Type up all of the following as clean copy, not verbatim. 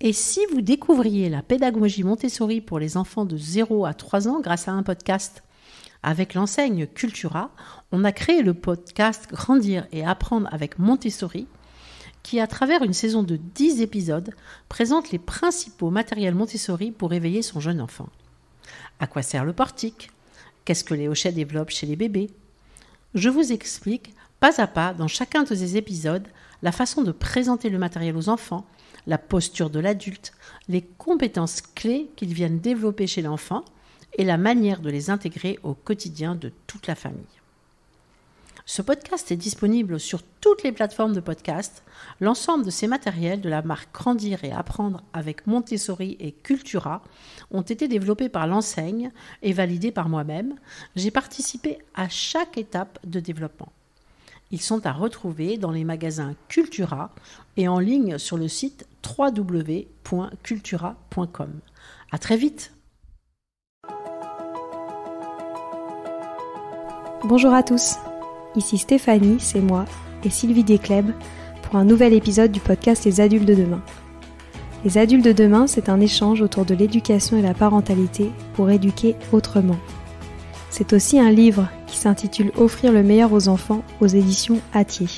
Et si vous découvriez la pédagogie Montessori pour les enfants de 0 à 3 ans grâce à un podcast? Avec l'enseigne Cultura, on a créé le podcast Grandir et apprendre avec Montessori, qui, à travers une saison de 10 épisodes, présente les principaux matériels Montessori pour éveiller son jeune enfant. À quoi sert le portique? Qu'est-ce que les hochets développent chez les bébés? Je vous explique, pas à pas, dans chacun de ces épisodes, la façon de présenter le matériel aux enfants, la posture de l'adulte, les compétences clés qu'ils viennent développer chez l'enfant et la manière de les intégrer au quotidien de toute la famille. Ce podcast est disponible sur toutes les plateformes de podcast. L'ensemble de ces matériels de la marque Grandir et apprendre avec Montessori et Cultura ont été développés par l'enseigne et validés par moi-même. J'ai participé à chaque étape de développement. Ils sont à retrouver dans les magasins Cultura et en ligne sur le site www.cultura.com. À très vite. Bonjour à tous, ici Stéphanie, c'est moi, et Sylvie Descleb pour un nouvel épisode du podcast Les Adultes de demain. Les Adultes de demain, c'est un échange autour de l'éducation et la parentalité pour éduquer autrement. C'est aussi un livre qui s'intitule Offrir le meilleur aux enfants aux éditions Hatier.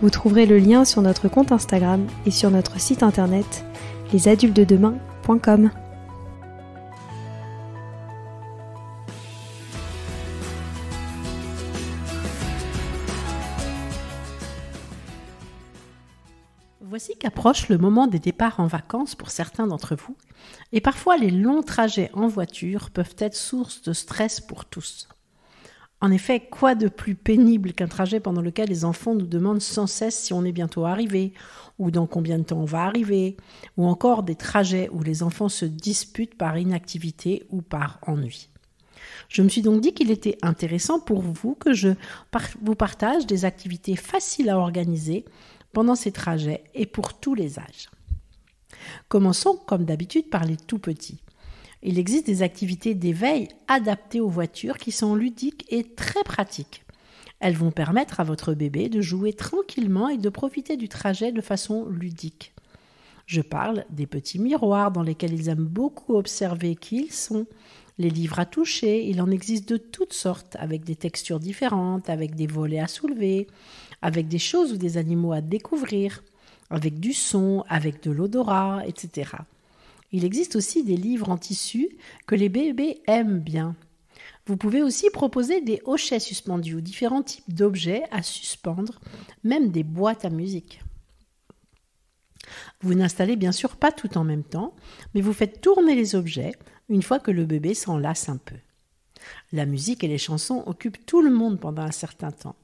Vous trouverez le lien sur notre compte Instagram et sur notre site internet lesadultesdedemain.com. Voici qu'approche le moment des départs en vacances pour certains d'entre vous, et parfois les longs trajets en voiture peuvent être source de stress pour tous. En effet, quoi de plus pénible qu'un trajet pendant lequel les enfants nous demandent sans cesse si on est bientôt arrivé, ou dans combien de temps on va arriver, ou encore des trajets où les enfants se disputent par inactivité ou par ennui. Je me suis donc dit qu'il était intéressant pour vous que je vous partage des activités faciles à organiser pendant ces trajets et pour tous les âges. Commençons comme d'habitude par les tout petits. Il existe des activités d'éveil adaptées aux voitures qui sont ludiques et très pratiques. Elles vont permettre à votre bébé de jouer tranquillement et de profiter du trajet de façon ludique. Je parle des petits miroirs dans lesquels ils aiment beaucoup observer qui ils sont, les livres à toucher, il en existe de toutes sortes, avec des textures différentes, avec des volets à soulever, avec des choses ou des animaux à découvrir, avec du son, avec de l'odorat, etc. Il existe aussi des livres en tissu que les bébés aiment bien. Vous pouvez aussi proposer des hochets suspendus ou différents types d'objets à suspendre, même des boîtes à musique. Vous n'installez bien sûr pas tout en même temps, mais vous faites tourner les objets une fois que le bébé s'en lasse un peu. La musique et les chansons occupent tout le monde pendant un certain temps.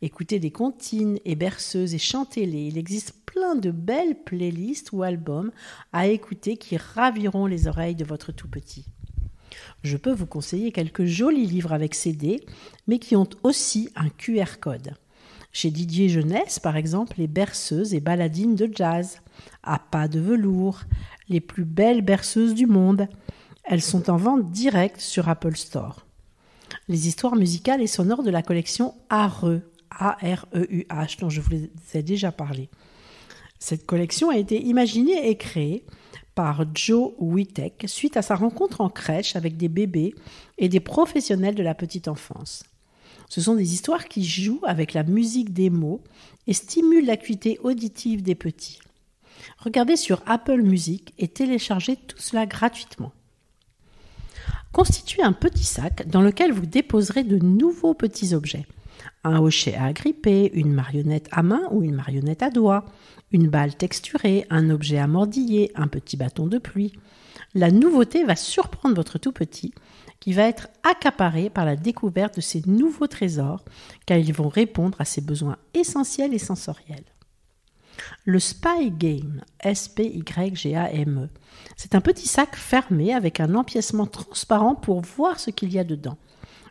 Écoutez des comptines et berceuses et chantez-les. Il existe plein de belles playlists ou albums à écouter qui raviront les oreilles de votre tout-petit. Je peux vous conseiller quelques jolis livres avec CD, mais qui ont aussi un QR code. Chez Didier Jeunesse, par exemple, les berceuses et baladines de jazz, à pas de velours, les plus belles berceuses du monde. Elles sont en vente directe sur Apple Store. Les histoires musicales et sonores de la collection AREUH, A-R-E-U-H, dont je vous ai déjà parlé. Cette collection a été imaginée et créée par Joe Witek suite à sa rencontre en crèche avec des bébés et des professionnels de la petite enfance. Ce sont des histoires qui jouent avec la musique des mots et stimulent l'acuité auditive des petits. Regardez sur Apple Music et téléchargez tout cela gratuitement. Constituez un petit sac dans lequel vous déposerez de nouveaux petits objets. Un hochet à agripper, une marionnette à main ou une marionnette à doigts, une balle texturée, un objet à mordiller, un petit bâton de pluie. La nouveauté va surprendre votre tout-petit qui va être accaparé par la découverte de ces nouveaux trésors car ils vont répondre à ses besoins essentiels et sensoriels. Le Spy Game, S-P-Y-G-A-M-E, c'est un petit sac fermé avec un empiècement transparent pour voir ce qu'il y a dedans.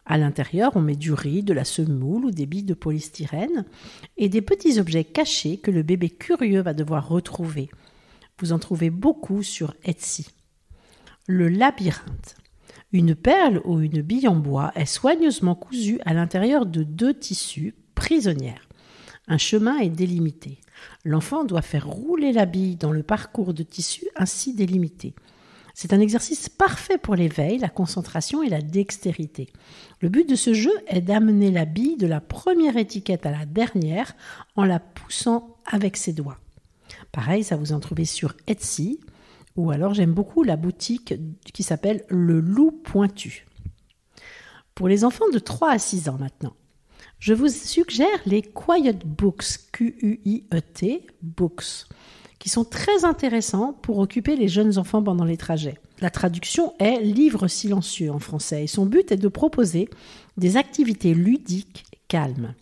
À l'intérieur, on met du riz, de la semoule ou des billes de polystyrène et des petits objets cachés que le bébé curieux va devoir retrouver. Vous en trouvez beaucoup sur Etsy. Le labyrinthe. Une perle ou une bille en bois est soigneusement cousue à l'intérieur de 2 tissus prisonnières. Un chemin est délimité. L'enfant doit faire rouler la bille dans le parcours de tissu ainsi délimité. C'est un exercice parfait pour l'éveil, la concentration et la dextérité. Le but de ce jeu est d'amener la bille de la première étiquette à la dernière en la poussant avec ses doigts. Pareil, ça vous en trouvez sur Etsy, ou alors j'aime beaucoup la boutique qui s'appelle Le Loup Pointu. Pour les enfants de 3 à 6 ans maintenant, je vous suggère les Quiet Books, Q-U-I-E-T, Books, qui sont très intéressants pour occuper les jeunes enfants pendant les trajets. La traduction est « livre silencieux » en français et son but est de proposer des activités ludiques calmes.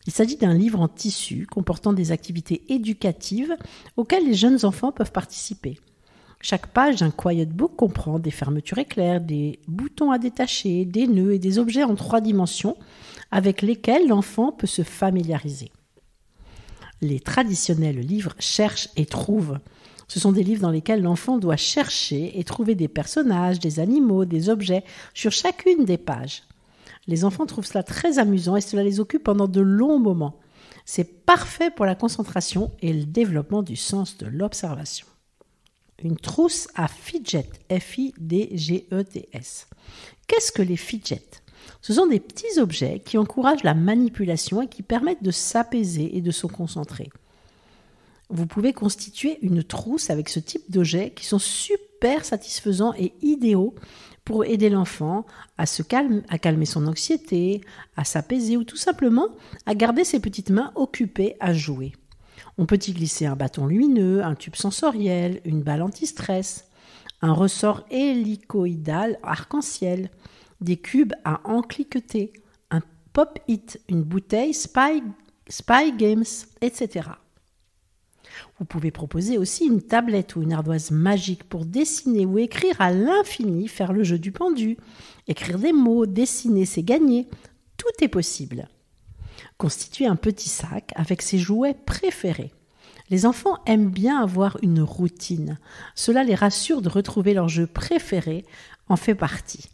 Il s'agit d'un livre en tissu comportant des activités éducatives auxquelles les jeunes enfants peuvent participer. Chaque page d'un Quiet Book comprend des fermetures éclairs, des boutons à détacher, des nœuds et des objets en 3 dimensions avec lesquels l'enfant peut se familiariser. Les traditionnels livres cherchent et trouvent. Ce sont des livres dans lesquels l'enfant doit chercher et trouver des personnages, des animaux, des objets sur chacune des pages. Les enfants trouvent cela très amusant et cela les occupe pendant de longs moments. C'est parfait pour la concentration et le développement du sens de l'observation. Une trousse à fidget, F-I-D-G-E-T-S. Qu'est-ce que les fidgets ? Ce sont des petits objets qui encouragent la manipulation et qui permettent de s'apaiser et de se concentrer. Vous pouvez constituer une trousse avec ce type d'objets qui sont super satisfaisants et idéaux pour aider l'enfant à calmer son anxiété, à s'apaiser ou tout simplement à garder ses petites mains occupées à jouer. On peut y glisser un bâton lumineux, un tube sensoriel, une balle anti-stress, un ressort hélicoïdal arc-en-ciel, des cubes à encliqueter, un pop-it, une bouteille Spy Games, etc. Vous pouvez proposer aussi une tablette ou une ardoise magique pour dessiner ou écrire à l'infini, faire le jeu du pendu, écrire des mots, dessiner, c'est gagné. Tout est possible. Constituer un petit sac avec ses jouets préférés. Les enfants aiment bien avoir une routine. Cela les rassure de retrouver leur jeu préféré, en fait partie.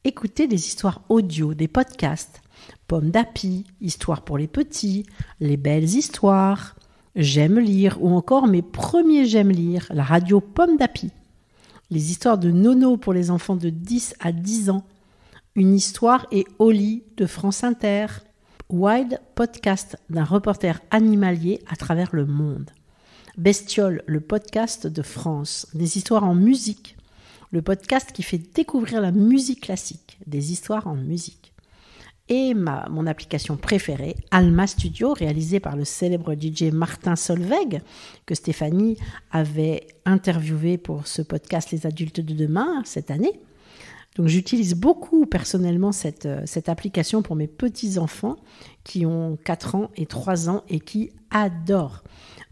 Écoutez des histoires audio, des podcasts, Pomme d'Api, Histoire pour les petits, Les belles histoires, J'aime lire ou encore Mes premiers J'aime lire, la radio Pomme d'Api. Les histoires de Nono pour les enfants de 10 à 10 ans, Une histoire et Oli de France Inter, Wild podcast d'un reporter animalier à travers le monde. Bestiole, le podcast de France, des histoires en musique, le podcast qui fait découvrir la musique classique, des histoires en musique. Et mon application préférée, Alma Studio, réalisée par le célèbre DJ Martin Solveig, que Stéphanie avait interviewé pour ce podcast Les Adultes de Demain cette année. Donc j'utilise beaucoup personnellement cette application pour mes petits-enfants qui ont 4 ans et 3 ans et qui adorent.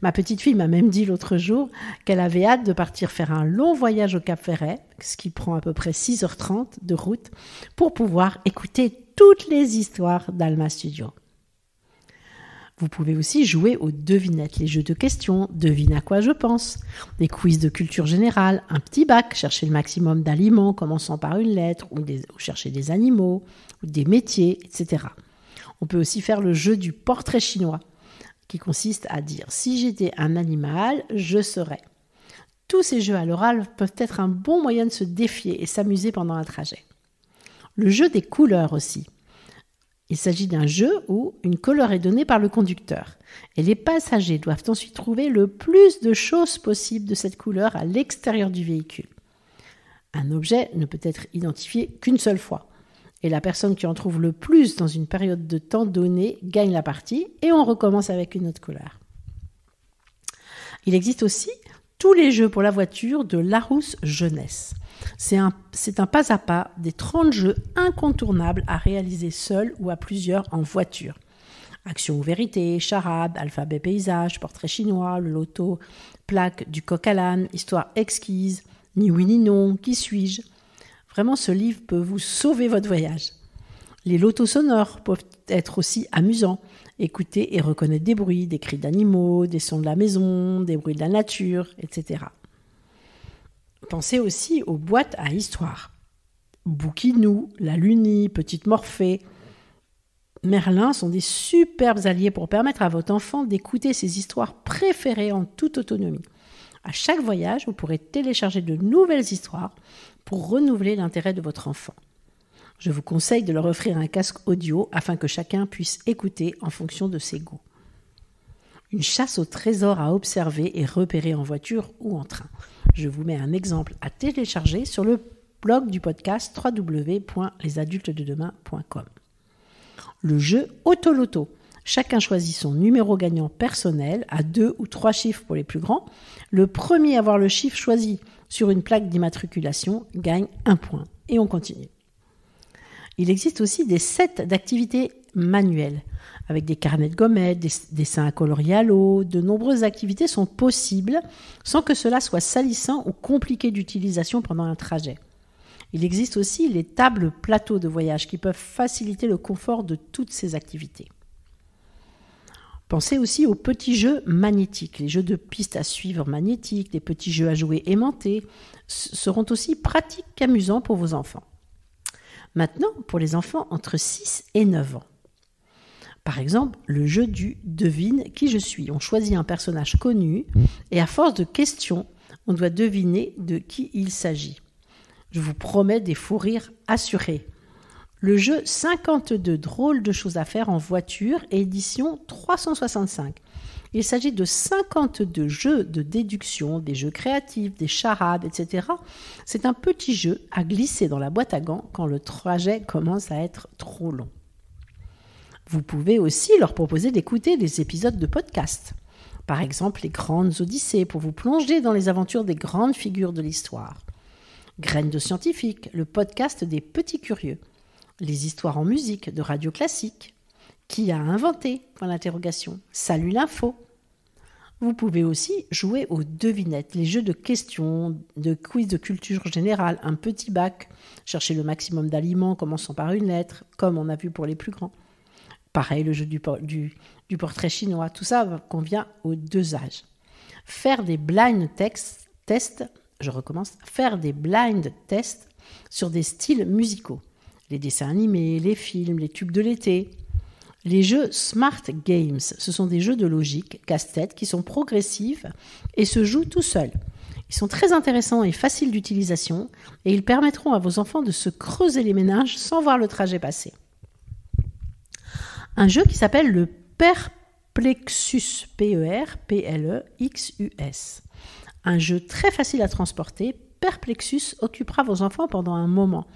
Ma petite fille m'a même dit l'autre jour qu'elle avait hâte de partir faire un long voyage au Cap-Ferret, ce qui prend à peu près 6h30 de route, pour pouvoir écouter toutes les histoires d'Alma Studio. Vous pouvez aussi jouer aux devinettes, les jeux de questions, devine à quoi je pense, des quiz de culture générale, un petit bac, chercher le maximum d'aliments commençant par une lettre, ou chercher des animaux, ou des métiers, etc. On peut aussi faire le jeu du portrait chinois, qui consiste à dire « si j'étais un animal, je serais ». Tous ces jeux à l'oral peuvent être un bon moyen de se défier et s'amuser pendant un trajet. Le jeu des couleurs aussi. Il s'agit d'un jeu où une couleur est donnée par le conducteur et les passagers doivent ensuite trouver le plus de choses possible de cette couleur à l'extérieur du véhicule. Un objet ne peut être identifié qu'une seule fois et la personne qui en trouve le plus dans une période de temps donnée gagne la partie et on recommence avec une autre couleur. Il existe aussi tous les jeux pour la voiture de Larousse Jeunesse. C'est un pas à pas des 30 jeux incontournables à réaliser seul ou à plusieurs en voiture. Action ou vérité, charade, alphabet paysage, portrait chinois, le loto, plaque du coq à l'âne, histoire exquise, ni oui ni non, qui suis-je ? Vraiment, ce livre peut vous sauver votre voyage. Les lotos sonores peuvent être aussi amusants. Écouter et reconnaître des bruits, des cris d'animaux, des sons de la maison, des bruits de la nature, etc. Pensez aussi aux boîtes à histoire. Bouquinou, La Lunie, Petite Morphée. Merlin sont des superbes alliés pour permettre à votre enfant d'écouter ses histoires préférées en toute autonomie. À chaque voyage, vous pourrez télécharger de nouvelles histoires pour renouveler l'intérêt de votre enfant. Je vous conseille de leur offrir un casque audio afin que chacun puisse écouter en fonction de ses goûts. Une chasse au trésor à observer et repérer en voiture ou en train. Je vous mets un exemple à télécharger sur le blog du podcast www.lesadultesdedemain.com. Le jeu Autoloto. Chacun choisit son numéro gagnant personnel à 2 ou 3 chiffres pour les plus grands. Le premier à avoir le chiffre choisi sur une plaque d'immatriculation gagne 1 point. Et on continue. Il existe aussi des sets d'activités manuelles. Avec des carnets de gommettes, des dessins à colorier à l'eau, de nombreuses activités sont possibles sans que cela soit salissant ou compliqué d'utilisation pendant un trajet. Il existe aussi les tables plateaux de voyage qui peuvent faciliter le confort de toutes ces activités. Pensez aussi aux petits jeux magnétiques. Les jeux de pistes à suivre magnétiques, les petits jeux à jouer aimantés seront aussi pratiques qu'amusants pour vos enfants. Maintenant, pour les enfants entre 6 et 9 ans. Par exemple, le jeu du « Devine qui je suis ». On choisit un personnage connu et à force de questions, on doit deviner de qui il s'agit. Je vous promets des fous rires assurés. Le jeu 52 drôles de choses à faire en voiture, édition 365. Il s'agit de 52 jeux de déduction, des jeux créatifs, des charades, etc. C'est un petit jeu à glisser dans la boîte à gants quand le trajet commence à être trop long. Vous pouvez aussi leur proposer d'écouter des épisodes de podcast. Par exemple, les Grandes Odyssées pour vous plonger dans les aventures des grandes figures de l'histoire. Graines de scientifiques, le podcast des petits curieux. Les histoires en musique de Radio Classique. Qui a inventé ? Salut l'info. Vous pouvez aussi jouer aux devinettes, les jeux de questions, de quiz de culture générale, un petit bac, chercher le maximum d'aliments commençant par une lettre, comme on a vu pour les plus grands. Pareil, le jeu du portrait chinois, tout ça convient aux 2 âges. Faire des blind tests, faire des blind tests sur des styles musicaux. Les dessins animés, les films, les tubes de l'été. Les jeux Smart Games, ce sont des jeux de logique, casse-tête, qui sont progressifs et se jouent tout seuls. Ils sont très intéressants et faciles d'utilisation et ils permettront à vos enfants de se creuser les méninges sans voir le trajet passer. Un jeu qui s'appelle le Perplexus, P-E-R-P-L-E-X-U-S. Un jeu très facile à transporter, Perplexus occupera vos enfants pendant un moment.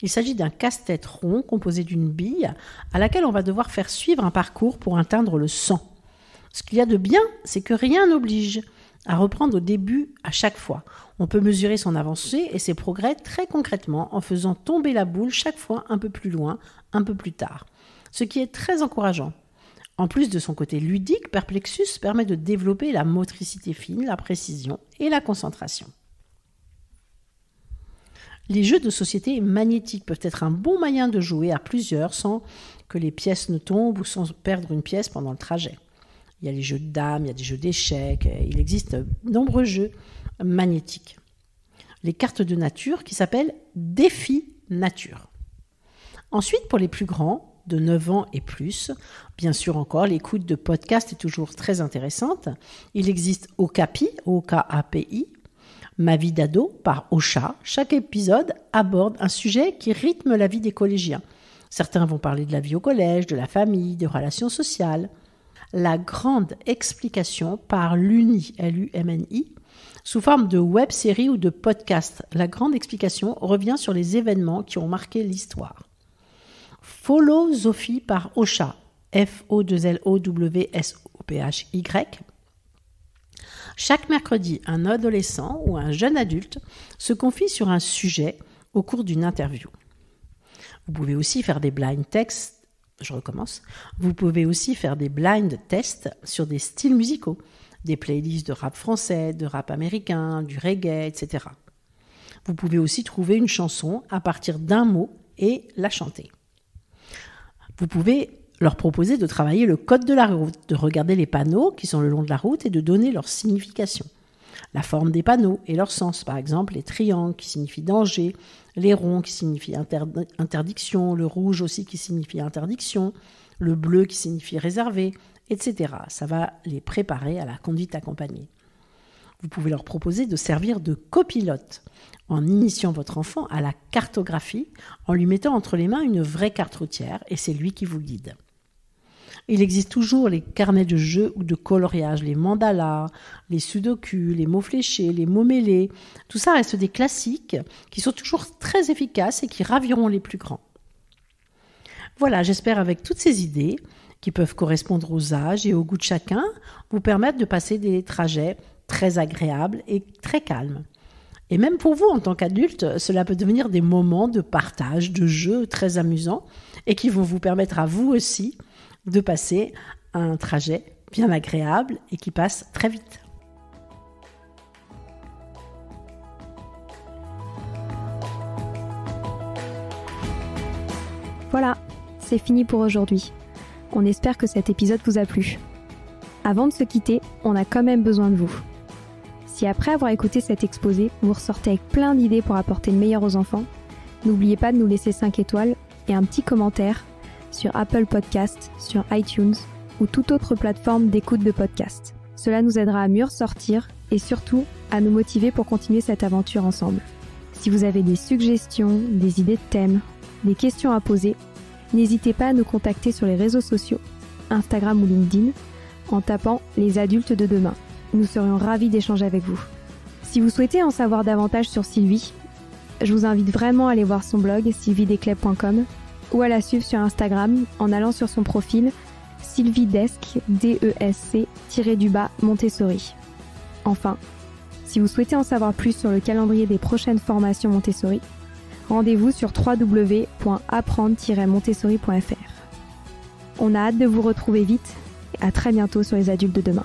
Il s'agit d'un casse-tête rond composé d'une bille à laquelle on va devoir faire suivre un parcours pour atteindre le 100. Ce qu'il y a de bien, c'est que rien n'oblige à reprendre au début à chaque fois. On peut mesurer son avancée et ses progrès très concrètement en faisant tomber la boule chaque fois un peu plus loin, un peu plus tard. Ce qui est très encourageant. En plus de son côté ludique, Perplexus permet de développer la motricité fine, la précision et la concentration. Les jeux de société magnétiques peuvent être un bon moyen de jouer à plusieurs sans que les pièces ne tombent ou sans perdre une pièce pendant le trajet. Il y a les jeux de dames, il y a des jeux d'échecs, il existe de nombreux jeux magnétiques. Les cartes de nature qui s'appellent Défi Nature. Ensuite, pour les plus grands, de 9 ans et plus, bien sûr encore, l'écoute de podcasts est toujours très intéressante. Il existe Okapi, O-K-A-P-I, Ma vie d'ado par Ocha. Chaque épisode aborde un sujet qui rythme la vie des collégiens. Certains vont parler de la vie au collège, de la famille, des relations sociales. La grande explication par l'UNI, L-U-M-N-I, sous forme de web-série ou de podcast. La grande explication revient sur les événements qui ont marqué l'histoire. Follow-Sophie par Ocha, F-O-2-L-O-W-S-O-P-H-Y. Chaque mercredi, un adolescent ou un jeune adulte se confie sur un sujet au cours d'une interview. Vous pouvez aussi faire des blind tests. Vous pouvez aussi faire des blind tests sur des styles musicaux, des playlists de rap français, de rap américain, du reggae, etc. Vous pouvez aussi trouver une chanson à partir d'un mot et la chanter. Vous pouvez leur proposer de travailler le code de la route, de regarder les panneaux qui sont le long de la route et de donner leur signification. La forme des panneaux et leur sens, par exemple les triangles qui signifient danger, les ronds qui signifient interdiction, le rouge aussi qui signifie interdiction, le bleu qui signifie réservé, etc. Ça va les préparer à la conduite accompagnée. Vous pouvez leur proposer de servir de copilote en initiant votre enfant à la cartographie, en lui mettant entre les mains une vraie carte routière, et c'est lui qui vous guide. Il existe toujours les carnets de jeux ou de coloriage, les mandalas, les sudoku, les mots fléchés, les mots mêlés. Tout ça reste des classiques qui sont toujours très efficaces et qui raviront les plus grands. Voilà, j'espère avec toutes ces idées, qui peuvent correspondre aux âges et au goût de chacun, vous permettre de passer des trajets très agréables et très calmes. Et même pour vous, en tant qu'adulte, cela peut devenir des moments de partage, de jeux très amusants et qui vont vous permettre à vous aussi de passer un trajet bien agréable et qui passe très vite. Voilà, c'est fini pour aujourd'hui. On espère que cet épisode vous a plu. Avant de se quitter, on a quand même besoin de vous. Si après avoir écouté cet exposé, vous ressortez avec plein d'idées pour apporter le meilleur aux enfants, n'oubliez pas de nous laisser 5 étoiles et un petit commentaire sur Apple Podcasts, sur iTunes ou toute autre plateforme d'écoute de podcast. Cela nous aidera à mieux ressortir et surtout à nous motiver pour continuer cette aventure ensemble. Si vous avez des suggestions, des idées de thèmes, des questions à poser, n'hésitez pas à nous contacter sur les réseaux sociaux, Instagram ou LinkedIn, en tapant « Les adultes de demain ». Nous serions ravis d'échanger avec vous. Si vous souhaitez en savoir davantage sur Sylvie, je vous invite vraiment à aller voir son blog sylviedescleb.com ou à la suivre sur Instagram en allant sur son profil sylviedesc, Montessori. Enfin, si vous souhaitez en savoir plus sur le calendrier des prochaines formations Montessori, rendez-vous sur www.apprendre-montessori.fr. On a hâte de vous retrouver vite et à très bientôt sur les adultes de demain.